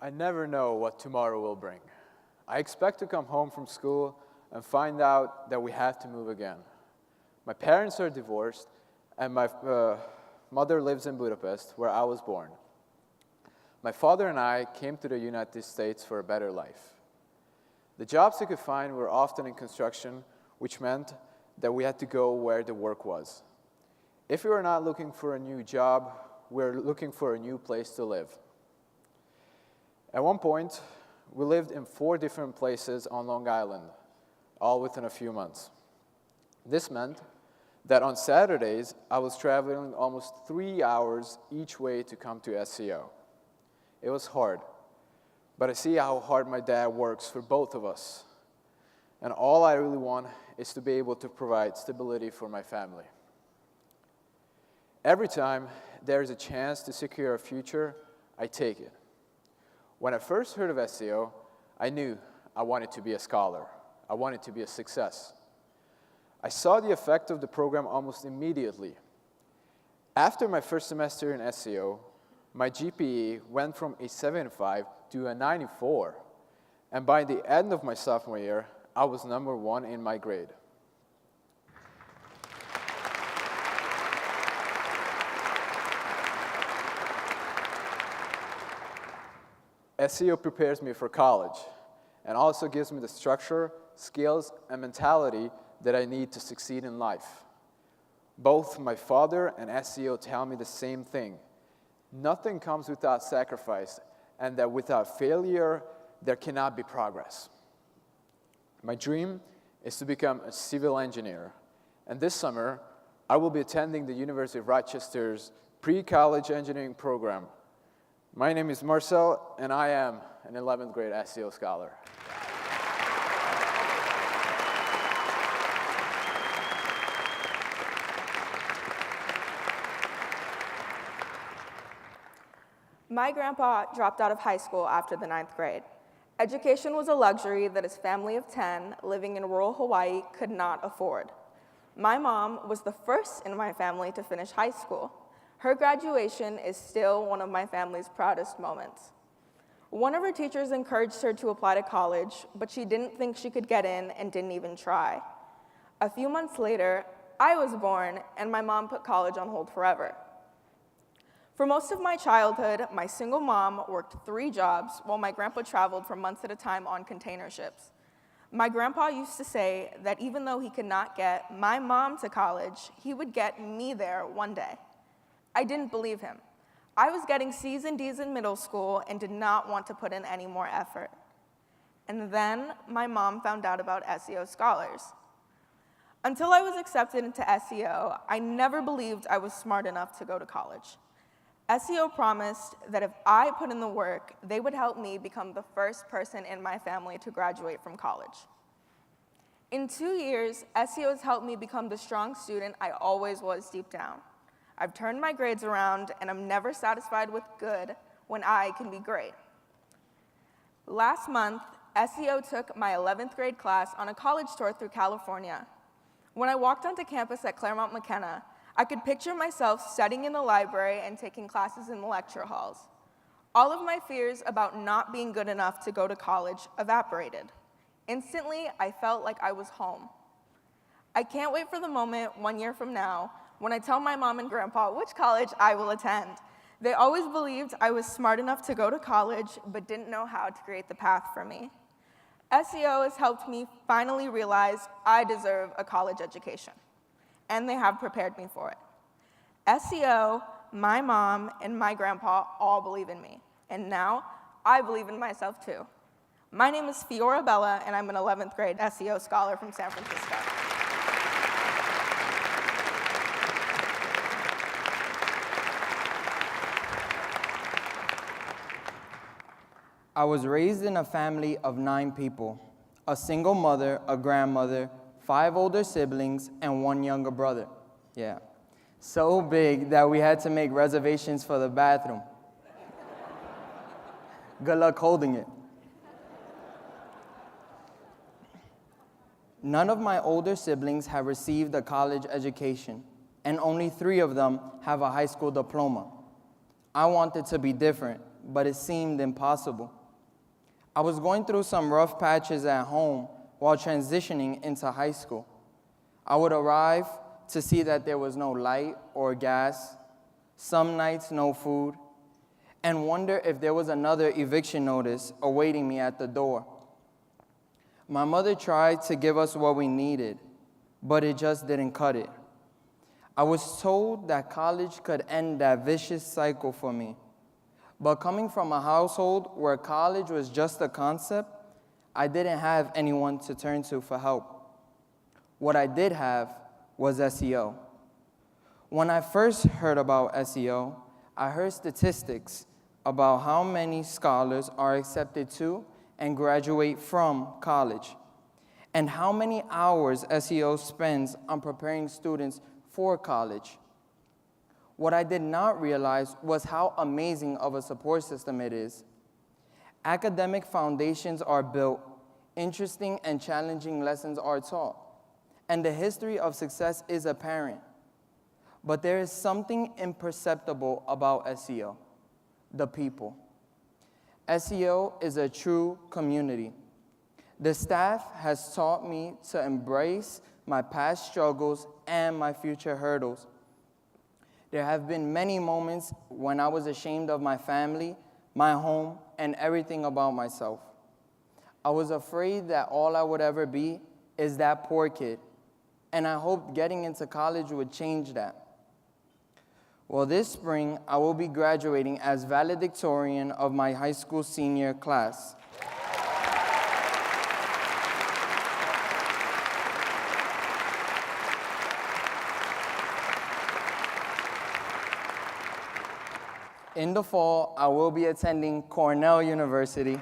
I never know what tomorrow will bring. I expect to come home from school and find out that we have to move again. My parents are divorced, and my mother lives in Budapest, where I was born. My father and I came to the United States for a better life. The jobs we could find were often in construction, which meant that we had to go where the work was. If we were not looking for a new job, we were looking for a new place to live. At one point, we lived in 4 different places on Long Island, all within a few months. This meant that on Saturdays, I was traveling almost 3 hours each way to come to SEO. It was hard, but I see how hard my dad works for both of us. And all I really want is to be able to provide stability for my family. Every time there is a chance to secure a future, I take it. When I first heard of SEO, I knew I wanted to be a scholar. I wanted to be a success. I saw the effect of the program almost immediately. After my first semester in SEO, my GPA went from a 7.5 to a 94, and by the end of my sophomore year, I was number 1 in my grade. SEO prepares me for college and also gives me the structure, skills, and mentality that I need to succeed in life. Both my father and SEO tell me the same thing. Nothing comes without sacrifice, and that without failure, there cannot be progress. My dream is to become a civil engineer, and this summer, I will be attending the University of Rochester's pre-college engineering program. My name is Marcel, and I am an 11th grade SEO scholar. My grandpa dropped out of high school after the 9th grade. Education was a luxury that his family of 10 living in rural Hawaii could not afford. My mom was the first in my family to finish high school. Her graduation is still one of my family's proudest moments. One of her teachers encouraged her to apply to college, but she didn't think she could get in and didn't even try. A few months later, I was born, and my mom put college on hold forever. For most of my childhood, my single mom worked 3 jobs while my grandpa traveled for months at a time on container ships. My grandpa used to say that even though he could not get my mom to college, he would get me there one day. I didn't believe him. I was getting C's and D's in middle school and did not want to put in any more effort. And then my mom found out about SEO Scholars. Until I was accepted into SEO, I never believed I was smart enough to go to college. SEO promised that if I put in the work, they would help me become the first person in my family to graduate from college. In 2 years, SEO has helped me become the strong student I always was deep down. I've turned my grades around, and I'm never satisfied with good when I can be great. Last month, SEO took my 11th grade class on a college tour through California. When I walked onto campus at Claremont McKenna, I could picture myself studying in the library and taking classes in the lecture halls. All of my fears about not being good enough to go to college evaporated. Instantly, I felt like I was home. I can't wait for the moment 1 year from now when I tell my mom and grandpa which college I will attend. They always believed I was smart enough to go to college, but didn't know how to create the path for me. SEO has helped me finally realize I deserve a college education, and they have prepared me for it. SEO, my mom, and my grandpa all believe in me, and now I believe in myself too. My name is Fiora Bella, and I'm an 11th grade SEO scholar from San Francisco. I was raised in a family of 9 people, a single mother, a grandmother, 5 older siblings, and 1 younger brother. Yeah, so big that we had to make reservations for the bathroom. Good luck holding it. None of my older siblings have received a college education, and only 3 of them have a high school diploma. I wanted to be different, but it seemed impossible. I was going through some rough patches at home while transitioning into high school. I would arrive to see that there was no light or gas, some nights no food, and wonder if there was another eviction notice awaiting me at the door. My mother tried to give us what we needed, but it just didn't cut it. I was told that college could end that vicious cycle for me. But coming from a household where college was just a concept, I didn't have anyone to turn to for help. What I did have was SEO. When I first heard about SEO, I heard statistics about how many scholars are accepted to and graduate from college, and how many hours SEO spends on preparing students for college. What I did not realize was how amazing of a support system it is. Academic foundations are built, interesting and challenging lessons are taught, and the history of success is apparent. But there is something imperceptible about SEO, the people. SEO is a true community. The staff has taught me to embrace my past struggles and my future hurdles. There have been many moments when I was ashamed of my family, my home, and everything about myself. I was afraid that all I would ever be is that poor kid, and I hoped getting into college would change that. Well, this spring, I will be graduating as valedictorian of my high school senior class. In the fall, I will be attending Cornell University.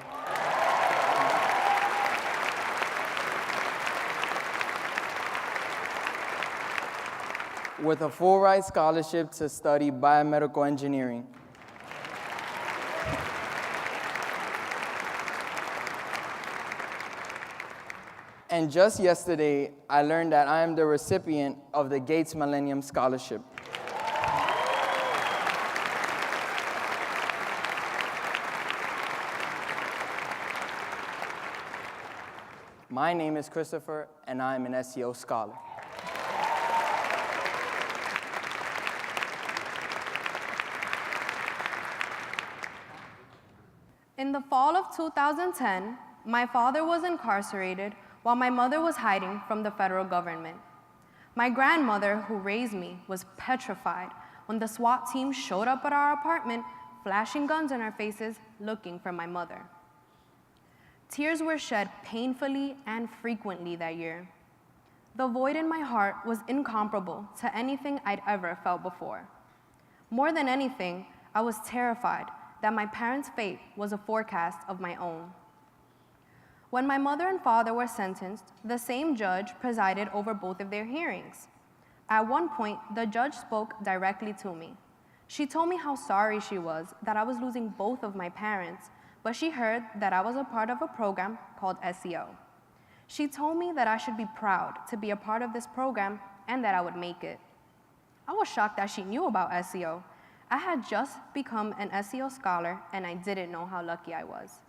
With a full ride scholarship to study biomedical engineering. And just yesterday, I learned that I am the recipient of the Gates Millennium Scholarship. My name is Christopher, and I am an SEO scholar. In the fall of 2010, my father was incarcerated while my mother was hiding from the federal government. My grandmother, who raised me, was petrified when the SWAT team showed up at our apartment, flashing guns in our faces, looking for my mother. Tears were shed painfully and frequently that year. The void in my heart was incomparable to anything I'd ever felt before. More than anything, I was terrified that my parents' fate was a forecast of my own. When my mother and father were sentenced, the same judge presided over both of their hearings. At one point, the judge spoke directly to me. She told me how sorry she was that I was losing both of my parents, but she heard that I was a part of a program called SEO. She told me that I should be proud to be a part of this program and that I would make it. I was shocked that she knew about SEO. I had just become an SEO scholar and I didn't know how lucky I was.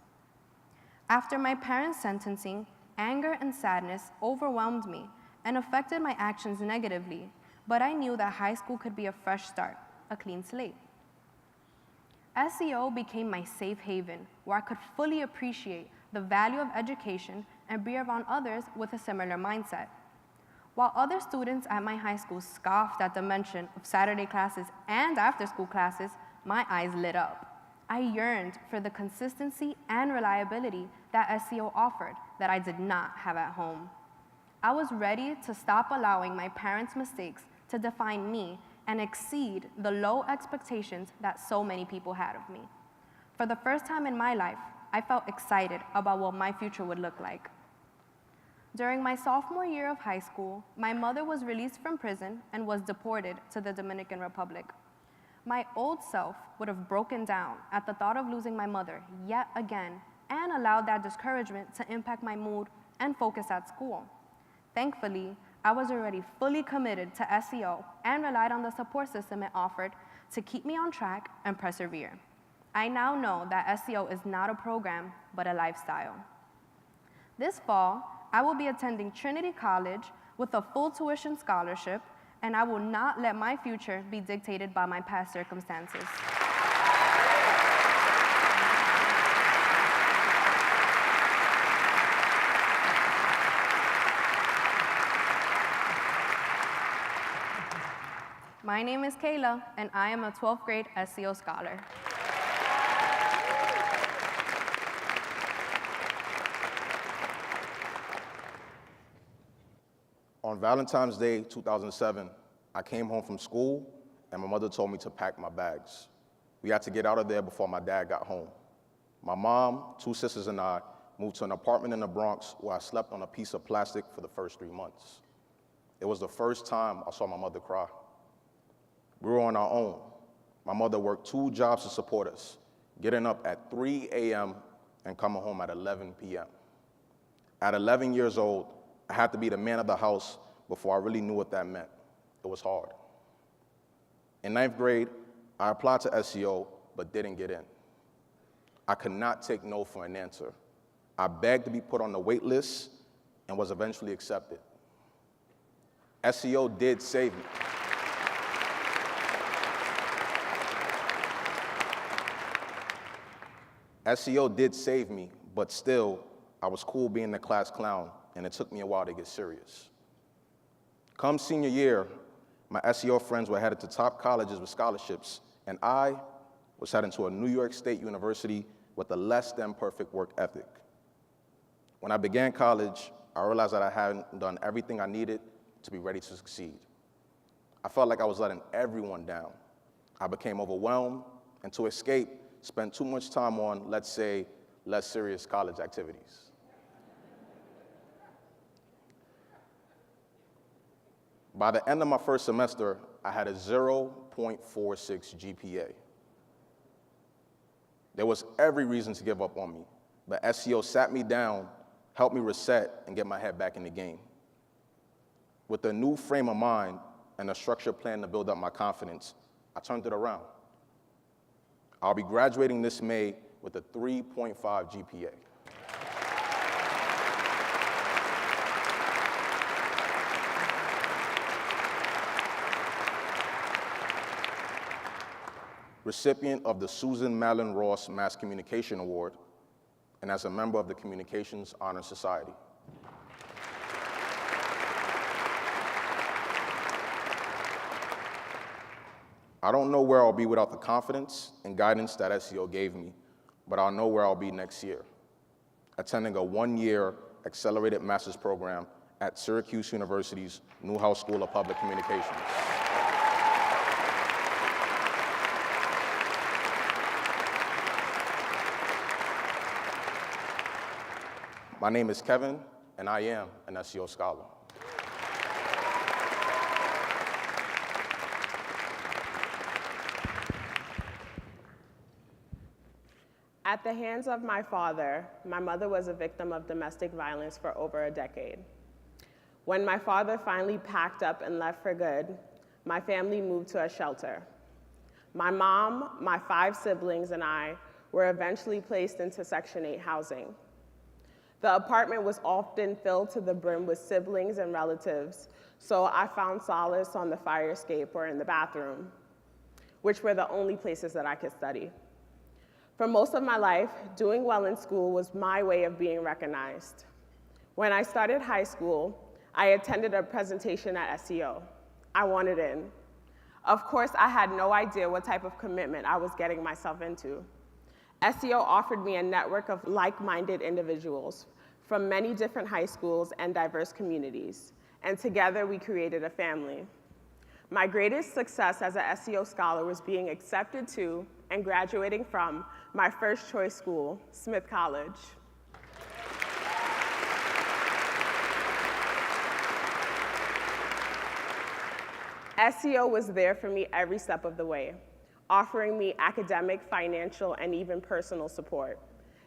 After my parents' sentencing, anger and sadness overwhelmed me and affected my actions negatively, but I knew that high school could be a fresh start, a clean slate. SEO became my safe haven, where I could fully appreciate the value of education and be around others with a similar mindset. While other students at my high school scoffed at the mention of Saturday classes and after-school classes, my eyes lit up. I yearned for the consistency and reliability that SEO offered that I did not have at home. I was ready to stop allowing my parents' mistakes to define me and exceed the low expectations that so many people had of me. For the first time in my life, I felt excited about what my future would look like. During my sophomore year of high school, my mother was released from prison and was deported to the Dominican Republic. My old self would have broken down at the thought of losing my mother yet again and allowed that discouragement to impact my mood and focus at school. Thankfully, I was already fully committed to SEO and relied on the support system it offered to keep me on track and persevere. I now know that SEO is not a program, but a lifestyle. This fall, I will be attending Trinity College with a full tuition scholarship, and I will not let my future be dictated by my past circumstances. My name is Kayla, and I am a 12th grade SEO scholar. On Valentine's Day 2007, I came home from school and my mother told me to pack my bags. We had to get out of there before my dad got home. My mom, 2 sisters, and I moved to an apartment in the Bronx where I slept on a piece of plastic for the first 3 months. It was the first time I saw my mother cry. We were on our own. My mother worked 2 jobs to support us, getting up at 3 a.m. and coming home at 11 p.m. At 11 years old, I had to be the man of the house before I really knew what that meant. It was hard. In 9th grade, I applied to SEO, but didn't get in. I could not take no for an answer. I begged to be put on the wait list and was eventually accepted. SEO did save me. SEO did save me, but still, I was cool being the class clown, and it took me a while to get serious. Come senior year, my SEO friends were headed to top colleges with scholarships, and I was heading to a New York State university with a less than perfect work ethic. When I began college, I realized that I hadn't done everything I needed to be ready to succeed. I felt like I was letting everyone down. I became overwhelmed, and to escape, spent too much time on, let's say, less serious college activities. By the end of my first semester, I had a 0.46 GPA. There was every reason to give up on me, but SEO sat me down, helped me reset, and get my head back in the game. With a new frame of mind and a structured plan to build up my confidence, I turned it around. I'll be graduating this May with a 3.5 GPA. Recipient of the Susan Mallon Ross Mass Communication Award, and as a member of the Communications Honor Society. I don't know where I'll be without the confidence and guidance that SEO gave me, but I'll know where I'll be next year, attending a 1-year accelerated master's program at Syracuse University's Newhouse School of Public Communications. My name is Kevin, and I am an SEO scholar. At the hands of my father, my mother was a victim of domestic violence for over a decade. When my father finally packed up and left for good, my family moved to a shelter. My mom, my 5 siblings, and I were eventually placed into Section 8 housing. The apartment was often filled to the brim with siblings and relatives, so I found solace on the fire escape or in the bathroom, which were the only places that I could study. For most of my life, doing well in school was my way of being recognized. When I started high school, I attended a presentation at SEO. I wanted in. Of course, I had no idea what type of commitment I was getting myself into. SEO offered me a network of like-minded individuals from many different high schools and diverse communities, and together we created a family. My greatest success as an SEO scholar was being accepted to and graduating from my first choice school, Smith College. SEO was there for me every step of the way, offering me academic, financial, and even personal support.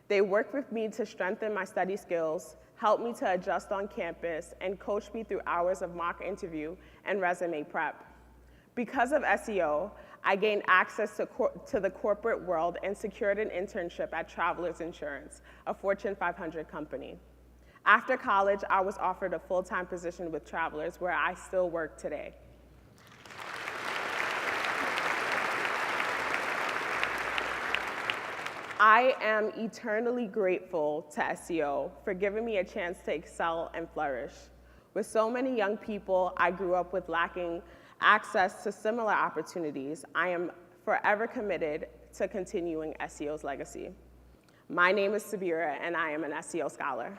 They worked with me to strengthen my study skills, helped me to adjust on campus, and coached me through hours of mock interview and resume prep. Because of SEO, I gained access to the corporate world and secured an internship at Travelers Insurance, a Fortune 500 company. After college, I was offered a full-time position with Travelers, where I still work today. I am eternally grateful to SEO for giving me a chance to excel and flourish. With so many young people I grew up with lacking access to similar opportunities, I am forever committed to continuing SEO's legacy. My name is Sabira, and I am an SEO scholar.